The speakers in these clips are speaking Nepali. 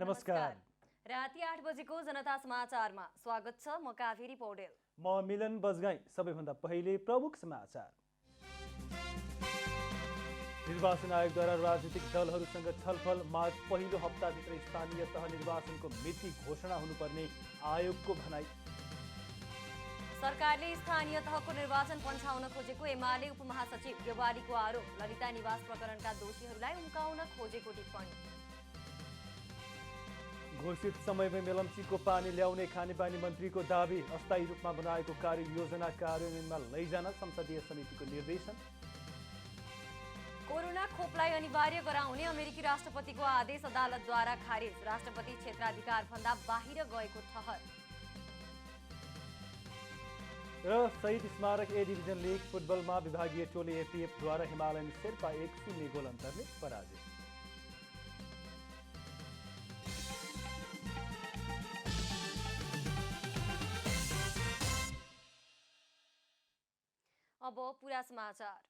नमस्कार। राति 8 बजेको जनता समाचारमा स्वागत छ। म कावेरी पौडेल। म मिलन बजगाई। सबैभन्दा पहिले प्रमुख समाचार। निर्वाचन आयोगद्वारा राजनीतिक दलहरूसँग छलफल। मार्च पहिलो हप्ताभित्र स्थानीय तह निर्वाचनको मिति घोषणा हुनुपर्ने आयोगको भनाई। सरकारले स्थानीय तहको निर्वाचन पन्छाउन खोजेको एमाले उपमहासचिव गेवालीको आरोप। ललिता निवास प्रकरणका दोषीहरूलाई उम्काउन खोजेको टिप्पणी। घोषित समयमै मेलम्चीको पानी ल्याउने खानेपानी मन्त्रीको दाबी। अस्थायी रूपमा बनाएको कार्ययोजना कार्यान्वयनमा लैजान संसदीय समितिको निर्देशन। कोरोना खोपलाई अनिवार्य गराउने अमेरिकी राष्ट्रपतिको आदेश अदालतद्वारा खारेज। राष्ट्रपति क्षेत्राधिकारभन्दा बाहिर गएको ठहर। र शहीद स्मारक ए डिभिजन लिग फुटबलमा विभागीय टोली एपीएफद्वारा हिमालयन शेर्पा 1-0 गोल अन्तरले पराजित। अब पूरा समाचार।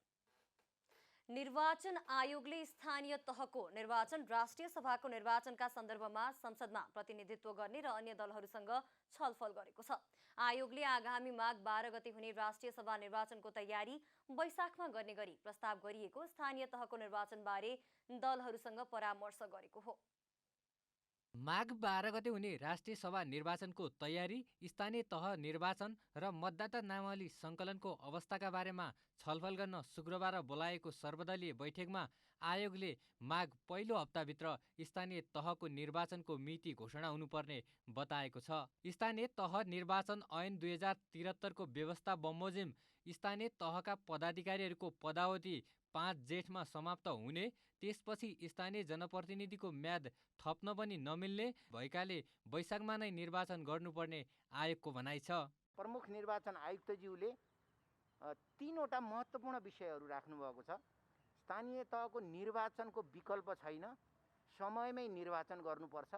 निर्वाचन आयोगले स्थानीय तहको निर्वाचन, राष्ट्रिय सभाको निर्वाचनका सन्दर्भमा संसदमा प्रतिनिधित्व गर्ने र अन्य दलहरूसँग छलफल गरेको छ। आयोगले आगामी माघ 12 गते हुने राष्ट्रिय सभा निर्वाचनको तयारी वैशाखमा गर्ने गरी प्रस्ताव गरिएको स्थानीय तहको निर्वाचनबारे दलहरूसँग परामर्श गरेको हो। माघ 12 गते हुने राष्ट्रिय सभा निर्वाचनको तयारी, स्थानीय तह निर्वाचन र मतदाता नामावली सङ्कलनको अवस्थाका बारेमा छलफल गर्न शुक्रबार बोलाएको सर्वदलीय बैठकमा आयोगले माघ पहिलो हप्ताभित्र स्थानीय तहको निर्वाचनको मिति घोषणा हुनुपर्ने बताएको छ। स्थानीय तह निर्वाचन ऐन 2073 को व्यवस्था बमोजिम स्थानीय तहका पदाधिकारीहरूको पदावधि 5 जेठमा समाप्त हुने, त्यसपछि स्थानीय जनप्रतिनिधिको म्याद थप्न पनि नमिल्ने भएकाले वैशाखमा नै निर्वाचन गर्नुपर्ने आयोगको भनाइ छ। प्रमुख निर्वाचन आयुक्तज्यूले 3वटा महत्त्वपूर्ण विषयहरू राख्नुभएको छ। स्थानीय तहको निर्वाचनको विकल्प छैन, समयमै निर्वाचन गर्नुपर्छ।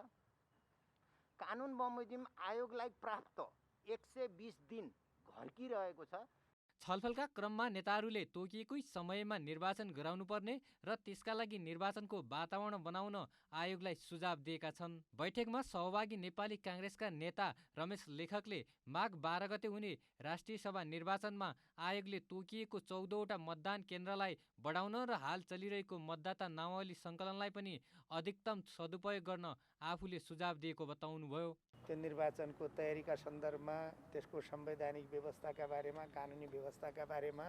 कानुन बमोजिम आयोगलाई प्राप्त 120 दिन घर्किरहेको छ। छलफलका क्रममा नेताहरूले तोकिएकै समयमा निर्वाचन गराउनुपर्ने र त्यसका लागि निर्वाचनको वातावरण बनाउन आयोगलाई सुझाव दिएका छन्। बैठकमा सहभागी नेपाली काङ्ग्रेसका नेता रमेश लेखकले माघ 12 गते हुने राष्ट्रिय सभा निर्वाचनमा आयोगले तोकिएको 14वटा मतदान केन्द्रलाई बढाउन र हाल चलिरहेको मतदाता नामावली सङ्कलनलाई पनि अधिकतम सदुपयोग गर्न आफूले सुझाव दिएको बताउनुभयो। त्यो निर्वाचनको तयारीका सन्दर्भमा, त्यसको संवैधानिक व्यवस्थाका बारेमा, कानुनी व्यवस्थाका बारेमा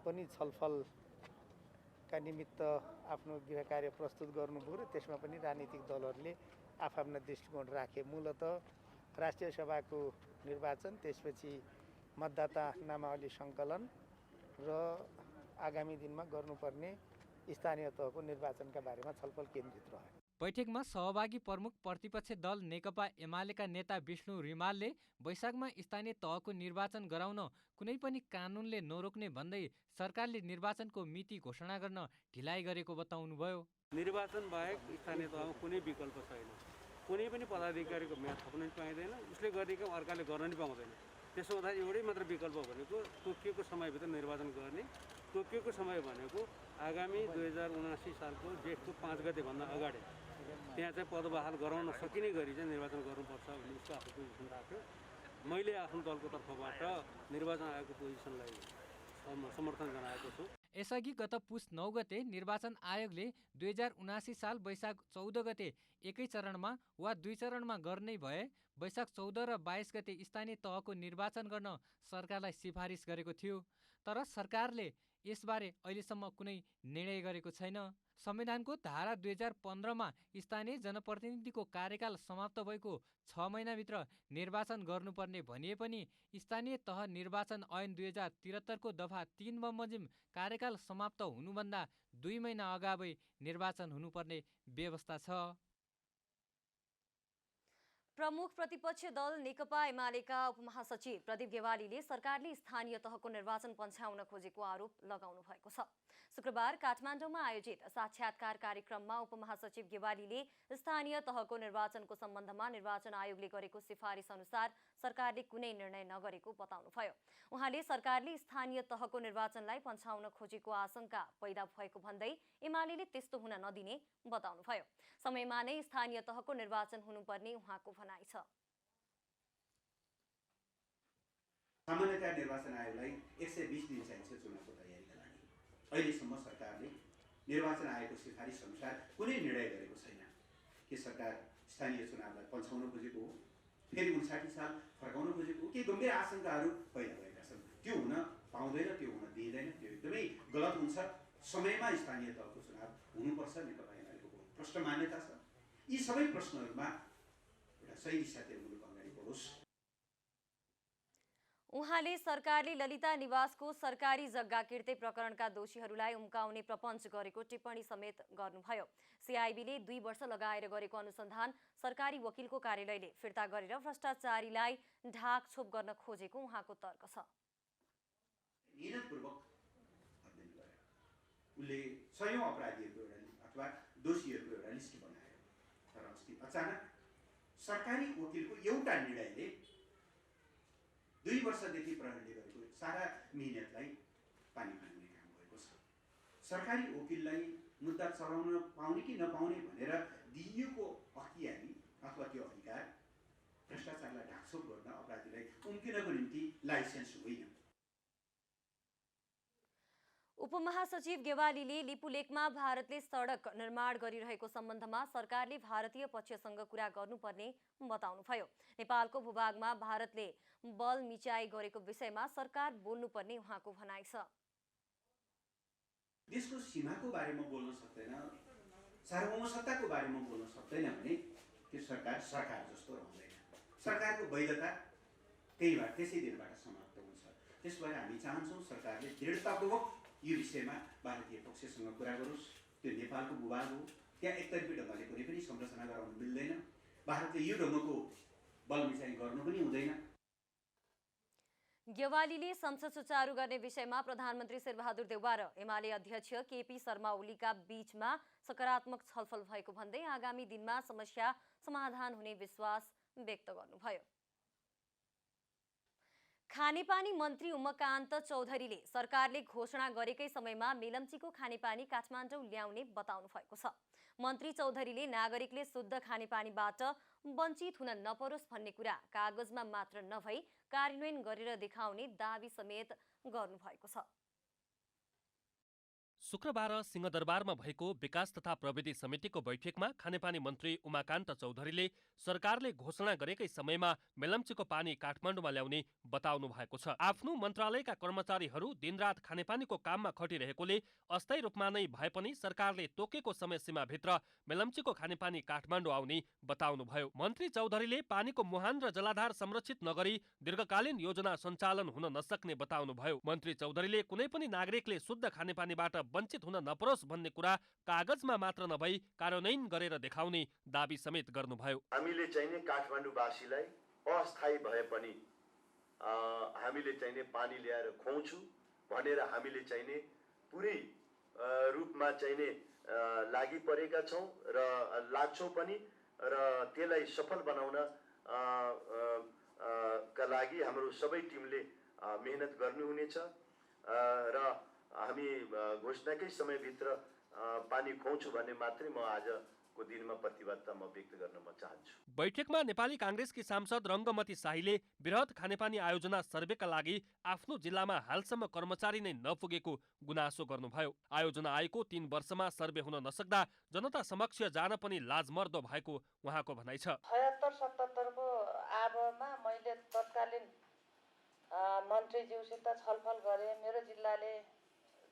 पनि छलफलका निमित्त आफ्नो गृह कार्य प्रस्तुत गर्नुभयो र त्यसमा पनि राजनीतिक दलहरूले आफ्ना दृष्टिकोण राखे। मूलतः राष्ट्रिय सभाको निर्वाचन, त्यसपछि मतदाता नामावली सङ्कलन र आगामी दिनमा गर्नुपर्ने स्थानीय तहको निर्वाचनका बारेमा छलफल केन्द्रित रह्यो। बैठकमा सहभागी प्रमुख प्रतिपक्ष दल नेकपा एमालेका नेता विष्णु रिमालले वैशाखमा स्थानीय तहको निर्वाचन गराउन कुनै पनि कानुनले नरोक्ने भन्दै सरकारले निर्वाचनको मिति घोषणा गर्न ढिलाइ गरेको बताउनुभयो। निर्वाचन बाहेक स्थानीय तहमा कुनै विकल्प छैन। कुनै पनि पदाधिकारीको म्याद थप्न पनि पाइँदैन, उसले गर्ने काम अर्काले गर्न पनि पाउँदैन। त्यसो हुँदा एउटै मात्र विकल्प भनेको तोकिएको समयभित्र निर्वाचन गर्ने। तोकिएको समय भनेको आगामी 2079 सालको जेठको 5 गतेभन्दा अगाडि त्यहाँ चाहिँ पदबहाल गराउन सकिने गरी चाहिँ निर्वाचन गर्नुपर्छ भन्ने उसको आफ्नो पोजिसन राख्यो। मैले आफ्नो दलको तर्फबाट निर्वाचन आयोगको पोजिसनलाई समर्थन जनाएको छु। यसअघि गत पुस 9 गते निर्वाचन आयोगले 2079 साल वैशाख 14 गते एकै चरणमा वा 2 चरणमा गर्ने भए वैशाख 14 र 22 गते स्थानीय तहको निर्वाचन गर्न सरकारलाई सिफारिस गरेको थियो। तर सरकारले यसबारे अहिलेसम्म कुनै निर्णय गरेको छैन। संविधानको धारा 2015मा स्थानीय जनप्रतिनिधिको कार्यकाल समाप्त भएको 6 महिनाभित्र निर्वाचन गर्नुपर्ने भनिए पनि स्थानीय तह निर्वाचन ऐन 2073 को दफा 3 बमोजिम कार्यकाल समाप्त हुनुभन्दा 2 महिना अगावै निर्वाचन हुनुपर्ने व्यवस्था छ। प्रमुख प्रतिपक्ष दल नेकपा एमालेका उपमहासचिव प्रदीप गेवालीले सरकारले स्थानीय तहको निर्वाचन पन्छाउन खोजेको आरोप लगाउनु भएको छ। शुक्रबार काठमाडौँमा आयोजित साक्षात्कार कार्यक्रममा उपमहासचिव गेवालीले स्थानीय तहको निर्वाचनको सम्बन्धमा निर्वाचन आयोगले गरेको सिफारिस अनुसार सरकारले कुनै निर्णय नगरेको बताउनुभयो। उहाँले सरकारले स्थानीय तहको निर्वाचनलाई पन्छाउन खोजेको आशंका पैदा भएको भन्दै एमाले त्यस्तो हुन नदिने बताउनुभयो। समयमा नै स्थानीय तहको निर्वाचन हुनुपर्ने उहाँको भनाइ छ। सामान्यतया निर्वाचन आयोगलाई 120 दिन चाहिन्छ चुनावको तयारीका लागि। अहिलेसम्म सरकारले निर्वाचन आयोगको सिफारिस अनुसार कुनै निर्णय गरेको छैन। के सरकार स्थानीय चुनावलाई पन्छाउन खोजेको हो, फेरि 59 साल फर्काउन खोजेको हो, के गम्भीर आशंकाहरू पैदा भएका छन्। त्यो हुन पाउँदैन, त्यो हुन दिइँदैन, त्यो एकदमै गलत हुन्छ। समयमा स्थानीय तहको चुनाव हुनुपर्छ, नेकपा एमालेको प्रष्ट मान्यता छ। यी सबै प्रश्नहरूमा एउटा सही दिशातिर मुलुक अगाडि बढोस्। उहाँले सरकारले ललिता निवासको सरकारी जग्गा किर्ते प्रकरणका दोषीहरूलाई उम्काउने प्रपञ्च गरेको टिप्पणी समेत गर्नुभयो। सिआइबीले 2 वर्ष लगाएर गरेको अनुसन्धान सरकारी वकिलको कार्यालयले फिर्ता गरेर भ्रष्टाचारीलाई ढाकछोप गर्न खोजेको उहाँको तर्क छ। नियतपूर्वक अध्ययन गरेर उनले सयौं अपराधीहरूको एउटा अथवा दोषीहरूको एउटा लिस्ट बनायो। तर अस्ति अचानक सरकारी वकिलको एउटा निर्णयले 2 वर्षदेखि प्रहरीले गरेको सारा मिहिनेतलाई पानी फाल्ने काम भएको छ। सरकारी वकिललाई मुद्दा चलाउन पाउने कि नपाउने भनेर दिइएको अख्तियारी अथवा त्यो अधिकार भ्रष्टाचारलाई ढाकछोप गर्न, अपराधीलाई उम्किनको निम्ति लाइसेन्स होइन। उपमहासचिव गेवालीले लिपुलेकमा भारतले सडक निर्माण गरिरहेको सम्बन्धमा सरकारले भारतीय पक्षसँग कुरा गर्नुपर्ने बताउनुभयो। नेपालको भूभागमा भारतले बल मिचाई गरेको विषयमा सरकार बोल्नुपर्ने उहाँको भनाइ छ। देशको सीमाको बारेमा बोल्न सक्दैन, सार्वभौमसत्ताको बारेमा बोल्न सक्दैन भने त्यो सरकार जस्तो रहँदैन। सरकारको वैधता त्यसै दिनबाट समाप्त हुन्छ। त्यसबाट हामी चाहन्छौँ सरकारले दृढतापूर्वक यो विषयमा भारतीय पक्षसँग कुरा गरोस्। त्यो नेपालको भूभाग हो, त्यहाँ एकतर्फी ढङ्गले कुनै पनि संरचना गराउनु मिल्दैन। भारतले यो ढङ्गको बल मिसाई गर्नु पनि हुँदैन। गेवालीले संसद सुचारू गर्ने विषयमा प्रधानमन्त्री शेरबहादुर देउवा र एमाले अध्यक्ष केपी शर्मा ओलीका बीचमा सकारात्मक छलफल भएको भन्दै आगामी दिनमा समस्या समाधान हुने विश्वास व्यक्त गर्नुभयो। खानेपानी मन्त्री उमाकान्त चौधरीले सरकारले घोषणा गरेकै समयमा मेलम्चीको खानेपानी काठमाडौँ ल्याउने बताउनु भएको छ। मन्त्री चौधरीले नागरिकले शुद्ध खानेपानीबाट वञ्चित हुन नपरोस् भन्ने कुरा कागजमा मात्र नभई कार्यान्वयन गरेर देखाउने दाबी समेत गर्नुभएको छ। शुक्रबार सिंहदरबारमा भएको विकास तथा प्रविधि समितिको बैठकमा खानेपानी मन्त्री उमाकान्त चौधरीले सरकारले घोषणा गरेकै समयमा मेलम्चीको पानी काठमाडौँमा ल्याउने बताउनु भएको छ। आफ्नो मन्त्रालयका कर्मचारीहरू दिनरात खानेपानीको काममा खटिरहेकोले अस्थायी रूपमा नै भए पनि सरकारले तोकेको समय सीमाभित्र मेलम्चीको खानेपानी काठमाडौँ आउने बताउनुभयो। मन्त्री चौधरीले पानीको मुहान र जलाधार संरक्षित नगरी दीर्घकालीन योजना सञ्चालन हुन नसक्ने बताउनुभयो। मन्त्री चौधरीले कुनै पनि नागरिकले शुद्ध खानेपानीबाट वञ्चित हुन नपरोस् भन्ने कुरा कागजमा मात्र नभई कार्यान्वयन गरेर देखाउने दाबी समेत गर्नुभयो। हामीले चाहिने काठमाडौँवासीलाई अस्थायी भए पनि हामीले चाहिने पानी ल्याएर खुवाउँछु भनेर हामीले चाहिने पुरै रूपमा चाहिने लागि परेका छौँ र लाग्छौँ पनि र त्यसलाई सफल बनाउन का लागि हाम्रो सबै टिमले मेहनत गर्नुहुनेछ र हामी घोषणाकै समयभित्र पानी खुवाउँछु भन्ने मात्रै म आजको दिनमा प्रतिबद्धता म व्यक्त गर्न म चाहन्छु। बैठकमा नेपाली काङ्ग्रेसकी सांसद रङ्गमती शाहीले बृहत खानेपानी आयोजना सर्वेका लागि आफ्नो जिल्लामा हालसम्म कर्मचारी नै नपुगेको गुनासो गर्नुभयो। आयोजना आएको 3 वर्षमा सर्वे हुन नसक्दा जनता समक्ष जान पनि लाजमर्दो भएको उहाँको भनाइ छ। 76-77 को आबमा मैले तत्कालीन मन्त्रीज्यूसित छलफल गरे। मेरो जिल्लाले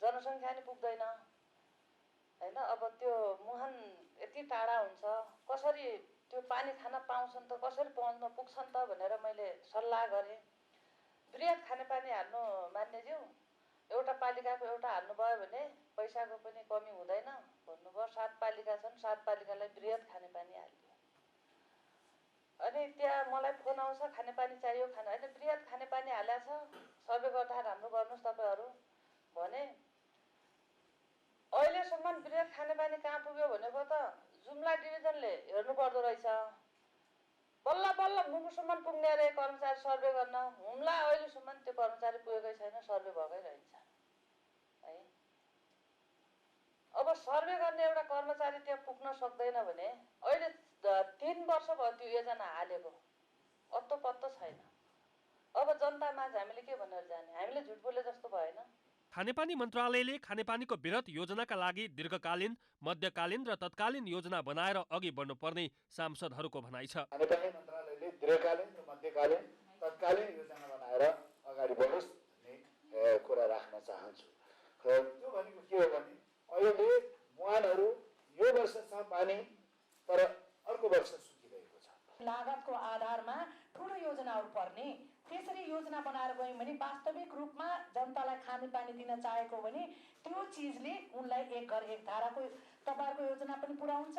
जनसङ्ख्या नि पुग्दैन हैन, अब त्यो मुहान यति टाढा हुन्छ, कसरी त्यो पानी खान पाउँछन् त, कसरी पहुँच्न पुग्छन् त भनेर मैले सल्लाह गरेँ। बृहत खानेपानी हाल्नु मान्यज्यू, एउटा पालिकाको एउटा हाल्नुभयो भने पैसाको पनि कमी हुँदैन भन्नुभयो। 7 पालिका छन्, 7 पालिकालाई बृहत खानेपानी हाल्यो। अनि त्यहाँ मलाई फोन आउँछ खानेपानी चाहियो होइन, बृहत खानेपानी हालेको छ, सर्वे गर्दा राम्रो गर्नुहोस् तपाईँहरू भने। अहिलेसम्म बृहत खानेपानी कहाँ पुग्यो भनेको त जुम्ला डिभिजनले हेर्नु पर्दो रहेछ। बल्ल बल्ल मुगुसम्म पुग्ने अरे कर्मचारी सर्वे गर्न हुम्ला अहिलेसम्म त्यो कर्मचारी पुगेकै छैन, सर्वे भएकै रहन्छ है। अब सर्वे गर्ने एउटा कर्मचारी त्यहाँ पुग्न सक्दैन भने अहिले 3 वर्ष भयो त्यो योजना हालेको, अत्तो पत्तो छैन। अब जनतामा हामीले के भनेर जाने? हामीले झुट बोले जस्तो भएन। खानेपानी मन्त्रालयले खानेपानीको वृहत योजनाका लागि दीर्घकालीन, मध्यकालीन र तत्कालीन योजना बनाएर अघि बढ्नुपर्ने सांसदहरूको भनाइ छ। खानेपानी मन्त्रालयले दीर्घकालीन र मध्यकालीन, तत्कालीन योजना बनाएर अगाडि बढोस् भन्ने कुरा राख्न चाहन्छु। र त्यो भनेको के हो भने अहिले मुहानहरू यो वर्ष छ पानी तर अर्को वर्ष सुकिरहेको छ। लागतको आधारमा ठुलो योजनाहरू पर्ने, त्यसरी योजना बनाएर गयौँ भने वास्तविक रूपमा जनतालाई खानेपानी दिन चाहेको भने त्यो चिजले उनलाई एक घर एक धाराको तपाईँहरूको योजना पनि पुरा हुन्छ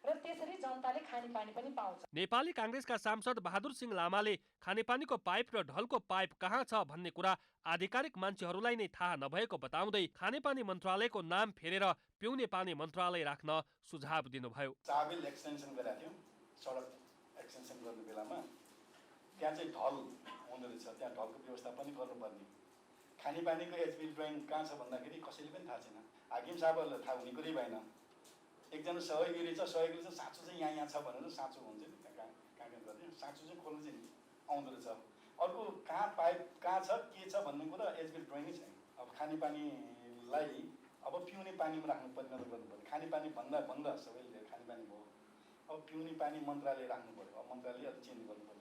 र त्यसरी जनताले खानेपानी पनि पाउँछ। नेपाली काङ्ग्रेसका सांसद बहादुर सिंह लामाले खानेपानीको पाइप र ढलको पाइप कहाँ छ भन्ने कुरा आधिकारिक मान्छेहरूलाई नै थाहा नभएको बताउँदै खानेपानी मन्त्रालयको नाम फेरेर पिउने पानी मन्त्रालय राख्न सुझाव दिनुभयो। चाबेल एक्सटेन्सन गरेका थियौँ, सडक एक्सटेन्सन गर्ने बेलामा त्यहाँ चाहिँ ढल हुँदो रहेछ, त्यहाँ ढलको व्यवस्था पनि गर्नुपर्ने। खानेपानीको एचपी ड्रइङ कहाँ छ भन्दाखेरि कसैले पनि थाहा छैन। हाकिम साहबहरूलाई थाहा हुने कुरै भएन। एकजना सहयोगी रहेछ, सहयोगी रहेछ, साँचो चाहिँ यहाँ छ भनेर साँचो हुन्छ नि, कहाँ गर्ने साँचो चाहिँ खोल्नु चाहिँ आउँदो रहेछ। अर्को कहाँ पाइप कहाँ छ के छ भन्ने कुरा एचपी ड्रइङै छैन। अब खानेपानीलाई अब पिउने पानीमा राख्नु परिणत गर्नुपर्ने। खानेपानी भन्दा भन्दा सबैले खानेपानी भयो, अब पिउने पानी मन्त्रालय राख्नु पर्यो। अब मन्त्रालय अलिक चेन्ज गर्नु पर्यो।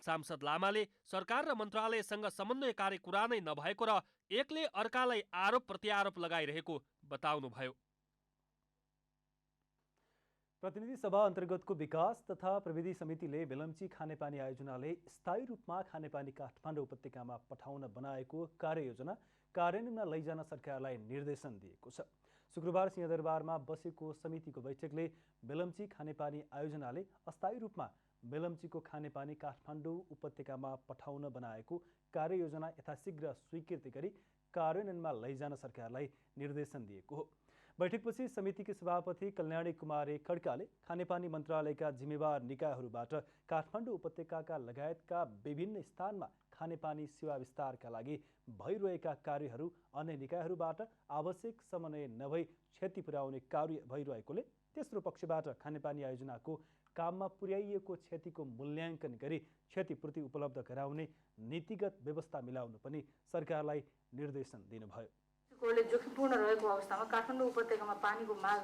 सांसद लामाले सरकार र मन्त्रालयसँग समन्वयकारी कुरा नै नभएको र एकले अर्कालाई आरोप प्रत्यारोप लगाइरहेको बताउनुभयो। प्रतिनिधि सभा अन्तर्गतको विकास तथा प्रविधि समितिले मेलम्ची खानेपानी आयोजनाले स्थायी रूपमा खानेपानी काठमाडौँ उपत्यकामा पठाउन बनाएको कार्ययोजना कार्यान्वयनमा लैजान सरकारलाई निर्देशन दिएको छ। शुक्रबार सिंहदरबारमा बसेको समितिको बैठकले मेलम्ची खानेपानी आयोजनाले अस्थायी रूपमा मेलम्चीको खानेपानी काठमाडौँ उपत्यकामा पठाउन बनाएको कार्ययोजना यथाशीघ्र स्वीकृति गरी कार्यान्वयनमा लैजान सरकारलाई निर्देशन दिएको हो। बैठकपछि समितिकी सभापति कल्याणी कुमारी खड्काले खानेपानी मन्त्रालयका जिम्मेवार निकायहरूबाट काठमाडौँ उपत्यकाका लगायतका विभिन्न स्थानमा खानेपानी सेवा विस्तारका लागि भइरहेका कार्यहरू अन्य निकायहरूबाट आवश्यक समन्वय नभई क्षति पुर्याउने कार्य भइरहेकोले तेस्रो पक्षबाट खानेपानी आयोजनाको काममा पुर्याइएको क्षतिको मूल्याङ्कन गरी क्षतिपूर्ति उपलब्ध गराउने नीतिगत व्यवस्था मिलाउनु पनि सरकारलाई निर्देशन दिनुभयो। जोखिमपूर्ण रहेको अवस्थामा काठमाडौँ उपत्यकामा पानीको माग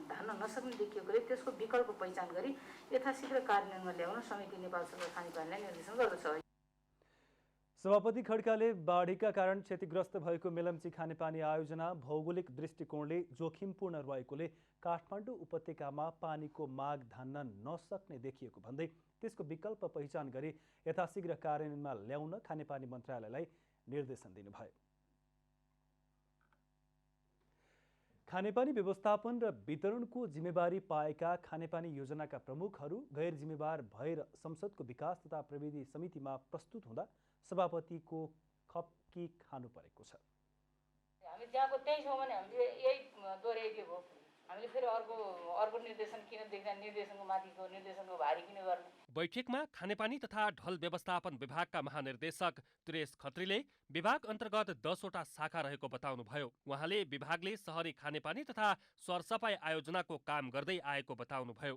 धान्न नसक्ने देखिएकोले त्यसको विकल्प पहिचान गरी यथाशीघ्र कार्यान्वयनमा ल्याउन समिति नेपाल सरकार खानेपानीलाई निर्देशन गर्दछ। सभापति खड्काले बाढीका कारण क्षतिग्रस्त भएको मेलम्ची खानेपानी आयोजना भौगोलिक दृष्टिकोणले जोखिमपूर्ण रहेकोले काठमाडौँ उपत्यकामा पानीको माग धान्न नसक्ने देखिएको भन्दै त्यसको विकल्प पहिचान गरी यथाशीघ्र कार्यान्वयनमा ल्याउन खानेपानी मन्त्रालयलाई निर्देशन दिनुभयो। खानेपानी व्यवस्थापन र वितरणको जिम्मेवारी पाएका खानेपानी योजनाका प्रमुखहरू गैर जिम्मेवार भएर संसदको विकास तथा प्रविधि समितिमा प्रस्तुत हुँदा सभापतिको खप्की खानु परेको छ। हामी त्यहाँको त्यही छौँ भने हामीले यही दोहोऱ्याइदिएको हो। हामीले फेरि अर्को निर्देशन किन देख्दा निर्देशनको माथिको निर्देशनको भारी किन गर्ने। बैठकमा खानेपानी तथा ढल व्यवस्थापन विभागका महानिर्देशक त्रिरेश खत्रीले विभाग अन्तर्गत 10 वटा शाखा रहेको बताउनुभयो। उहाँले विभागले शहरी खानेपानी तथा सरसफाई आयोजनाको काम गर्दै आएको बताउनुभयो।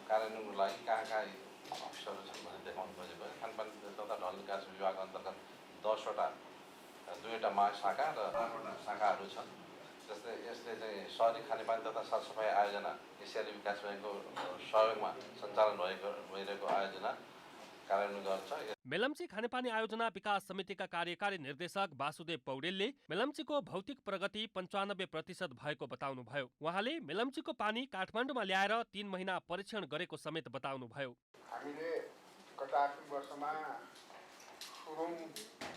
कार्यान्वयनको लागि कहाँ अफिसरहरू छन् भनेर देखाउनु पर्यो। खानेपानी तथा ढल विकास विभाग अन्तर्गत 10 वटा 2 वटा महाशाखा र 8 वटा शाखाहरू छन्। जस्तै यसले चाहिँ शहरी खानेपानी तथा सरसफाई आयोजना एसियाली विकास ब्याङ्कको सहयोगमा सञ्चालन भइरहेको आयोजना कार्यान्वयन गर्छ। मेलम्ची खानेपानी आयोजना विकास समितिका कार्यकारी निर्देशक वासुदेव पौडेलले मेलम्चीको भौतिक प्रगति 95% भएको बताउनुभयो। उहाँले मेलम्चीको पानी काठमाडौँमा ल्याएर 3 महिना परीक्षण गरेको समेत बताउनुभयो। हामीले गत आर्थिक वर्षमा सुरुङ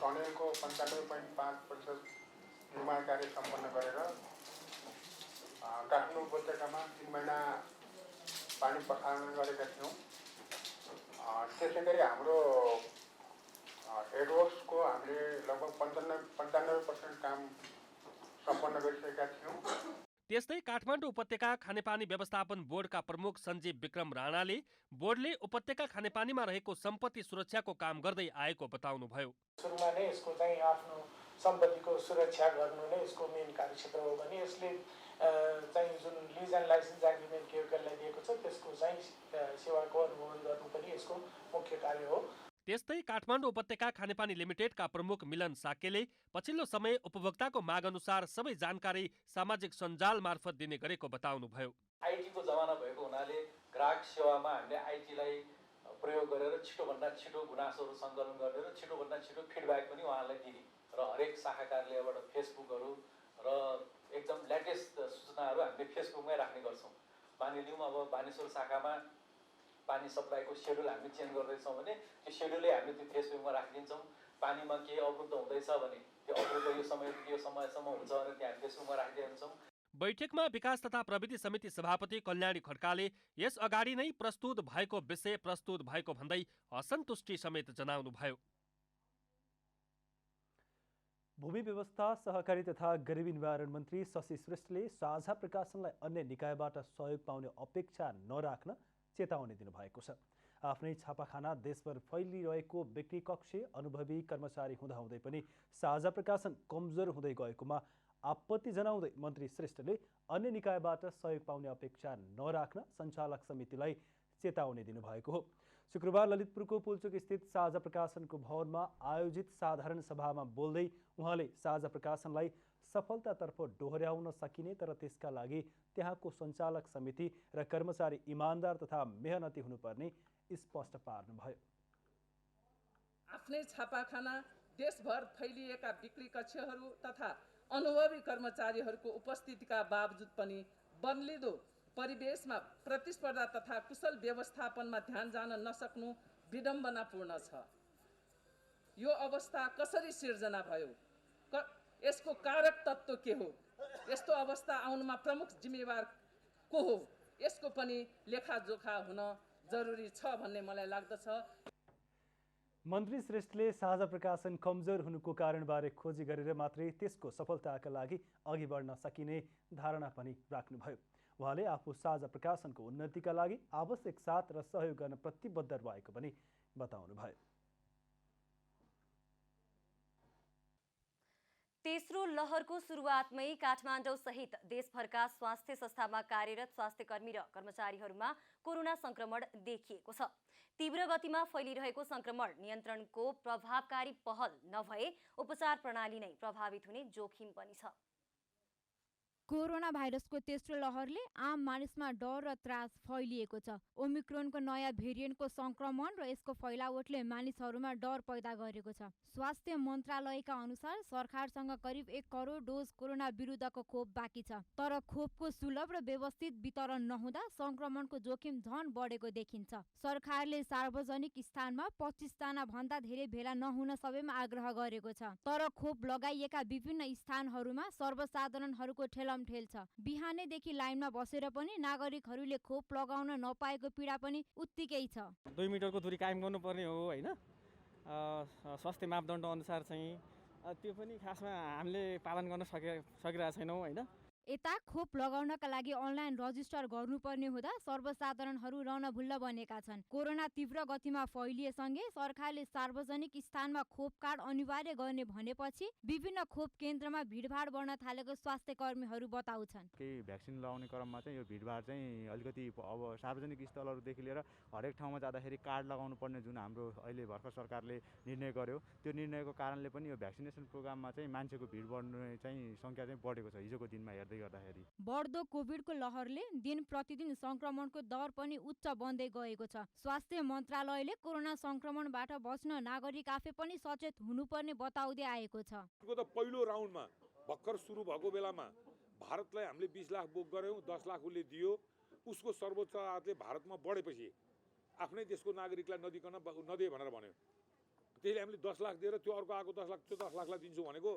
टनेलको 95.5% निर्माण कार्य सम्पन्न गरेर काठमाडौँ उपत्यकामा 3 महिना पानी पठाउने गरेका थियौँ। त्यसै गरी हाम्रो हेडवर्क्सको हामीले लगभग 95% काम सम्पन्न गरिसकेका थियौँ। त्यस्तै काठमाडौँ उपत्यका खानेपानी व्यवस्थापन बोर्डका प्रमुख सञ्जीव विक्रम राणाले बोर्डले उपत्यका खानेपानीमा रहेको सम्पत्ति सुरक्षाको काम गर्दै आएको बताउनुभयो। सुरुमा नै यसको चाहिँ आफ्नो सम्पत्तिको सुरक्षा गर्नु नै यसको मेन कार्यक्षेत्र हो भने यसले चाहिँ जुन लिज एन्ड लाइसेन्स एग्रिमेन्ट केयरलाई दिएको छ त्यसको चाहिँ सेवाको अनुमोदन गर्नु पनि यसको मुख्य कार्य हो। त्यस्तै काठमाडौँ उपत्यका खानेपानी लिमिटेडका प्रमुख मिलन साकेले पछिल्लो समय उपभोक्ताको माग अनुसार सबै जानकारी सामाजिक सञ्जाल मार्फत दिने गरेको बताउनुभयो। आइटीको जमाना भएको हुनाले ग्राहक सेवामा हामीले आइटीलाई प्रयोग गरेर छिटोभन्दा छिटो गुनासोहरू सङ्कलन गरेर छिटोभन्दा छिटो फिडब्याक पनि उहाँलाई दिने र हरेक शाखा कार्यालयबाट फेसबुकहरू र एकदम लेटेस्ट सूचनाहरू हामीले फेसबुकमै राख्ने गर्छौँ। मानिलिउँ अब बानेश्वर शाखामा पानी सप्लाईको सेड्युल हामी चेन्ज गर्दैछौँ भने त्यो सेड्युलै हामीले त्यो फेसबुकमा राखिदिन्छौँ। पानीमा केही अवरुद्ध हुँदैछ भने त्यो अवरुद्ध यो समयसम्म हुन्छ भने त्यहाँ फेसबुकमा राखिदिन्छौँ। बैठकमा विकास तथा प्रविधि समिति सभापति कल्याणी खड्काले यस अगाडि नै प्रस्तुत भएको विषय प्रस्तुत भएको भन्दै असन्तुष्टि समेत जनाउनुभयो। भूमि व्यवस्था सहकारी तथा गरिबी निवारण मन्त्री शशि श्रेष्ठले साझा प्रकाशनलाई अन्य निकायबाट सहयोग पाउने अपेक्षा नराख्न चेतावनी दिनुभएको छ। आफ्नै छापाखाना देशभर फैलिरहेको बिक्री कक्ष अनुभवी कर्मचारी हुँदाहुँदै पनि साझा प्रकाशन कमजोर हुँदै गएकोमा आपत्ति जनाउँदै मन्त्री श्रेष्ठले अन्य निकायबाट सहयोग पाउने अपेक्षा नराख्न सञ्चालक समितिलाई चेतावनी दिनुभएको हो। शुक्रबार ललितपुरको पुल्चोक स्थित साझा प्रकाशनको भवनमा आयोजित साधारण सभामा बोल्दै उहाँले साझा प्रकाशनलाई सफलतातर्फ डोहोर्याउन सकिने तर त्यसका लागि त्यहाँको सञ्चालक समिति र कर्मचारी इमान्दार तथा मेहनती हुनुपर्ने स्पष्ट पार्नुभयो। आफ्नै छापाखाना देशभर फैलिएका बिक्री कक्षहरू तथा अनुभवी कर्मचारीहरूको उपस्थितिका बावजुद पनि बदलिदो परिवेशमा प्रतिस्पर्धा तथा कुशल व्यवस्थापनमा ध्यान जान नसक्नु विडम्बनापूर्ण छ। यो अवस्था कसरी सिर्जना भयो? यसको कारक तत्त्व के हो? यस्तो अवस्था आउनमा प्रमुख जिम्मेवार को हो? यसको पनि लेखाजोखा हुन जरुरी छ भन्ने मलाई लाग्दछ। मन्त्री श्रेष्ठले साझा प्रकाशन कमजोर हुनुको कारणबारे खोजी गरेर मात्रै त्यसको सफलताका लागि अघि बढ्न सकिने धारणा पनि राख्नुभयो। उहाँले आफू साझा प्रकाशनको उन्नतिका लागि आवश्यक साथ र सहयोग गर्न प्रतिबद्ध रहेको पनि बताउनुभयो। तेस्रो लहरको सुरुवातमै काठमाडौँ सहित देशभरका स्वास्थ्य संस्थामा कार्यरत स्वास्थ्यकर्मी र कर्मचारीहरूमा कोरोना संक्रमण देखिएको छ। तीव्र गतिमा फैलिरहेको संक्रमण नियन्त्रणको प्रभावकारी पहल नभए उपचार प्रणाली नै प्रभावित हुने जोखिम पनि छ। कोरोना भाइरसको तेस्रो लहरले आम मानिसमा डर र त्रास फैलिएको छ। ओमिक्रोनको नयाँ भेरिएन्टको संक्रमण र यसको फैलावटले मानिसहरूमा डर पैदा गरेको छ। स्वास्थ्य मन्त्रालयका अनुसार सरकारसँग करिब 1 करोड डोज कोरोना विरुद्धको खोप बाँकी छ। तर खोपको सुलभ र व्यवस्थित वितरण नहुँदा संक्रमणको जोखिम झन बढेको देखिन्छ। सरकारले सार्वजनिक स्थानमा 25 जना भन्दा धेरै भेला नहुन सबैमा आग्रह गरेको छ। तर खोप लगाइएका विभिन्न स्थानहरूमा सर्वसाधारणहरूको ठेलमठेल छ। बिहानैदेखि लाइनमा बसेर पनि नागरिकहरूले खोप लगाउन नपाएको पीडा पनि उत्तिकै छ। 2 मिटरको दूरी कायम गर्नुपर्ने हो हैन, स्वास्थ्य मापदण्ड अनुसार चाहिँ त्यो पनि खासमा हामीले पालन गर्न सकिरहेका छैनौँ हैन। यता खोप लगाउनका लागि अनलाइन रजिस्टर गर्नुपर्ने हुँदा सर्वसाधारणहरू रणभुल्ल बनेका छन्। कोरोना तीव्र गतिमा फैलिएसँगै सरकारले सार्वजनिक स्थानमा खोप कार्ड अनिवार्य गर्ने भनेपछि विभिन्न खोप केन्द्रमा भिडभाड बढ्न थालेको स्वास्थ्य कर्मीहरू बताउँछन्। केही भ्याक्सिन लगाउने क्रममा चाहिँ यो भिडभाड चाहिँ अलिकति अब सार्वजनिक स्थलहरूदेखि लिएर हरेक ठाउँमा जाँदाखेरि कार्ड लगाउनु पर्ने जुन हाम्रो अहिले भर्खर सरकारले निर्णय गर्यो त्यो निर्णयको कारणले पनि यो भ्याक्सिनेसन प्रोग्राममा चाहिँ मान्छेको भिड बढ्ने चाहिँ सङ्ख्या चाहिँ बढेको छ हिजोको दिनमा हेर्दै गर्दाखेरि। बढ्दो कोभिडको लहरले दिन प्रतिदिन संक्रमणको दर पनि उच्च बन्दै गएको छ। स्वास्थ्य मन्त्रालयले कोरोना संक्रमणबाट बच्न नागरिक आफै पनि सचेत हुनुपर्ने बताउँदै आएको छ। पहिलो राउन्डमा भर्खर सुरु भएको बेलामा भारतलाई हामीले 20 लाख बुक गर्यौं, 10 लाख उसले दियो। उसको सर्वोच्च अदालतले भारतमा बढेपछि आफ्नै देशको नागरिकलाई नदिए भनेर भन्यो। त्यसले हामीले 10 लाख दिएर त्यो अर्को आएको 10 लाखलाई दिन्छु भनेको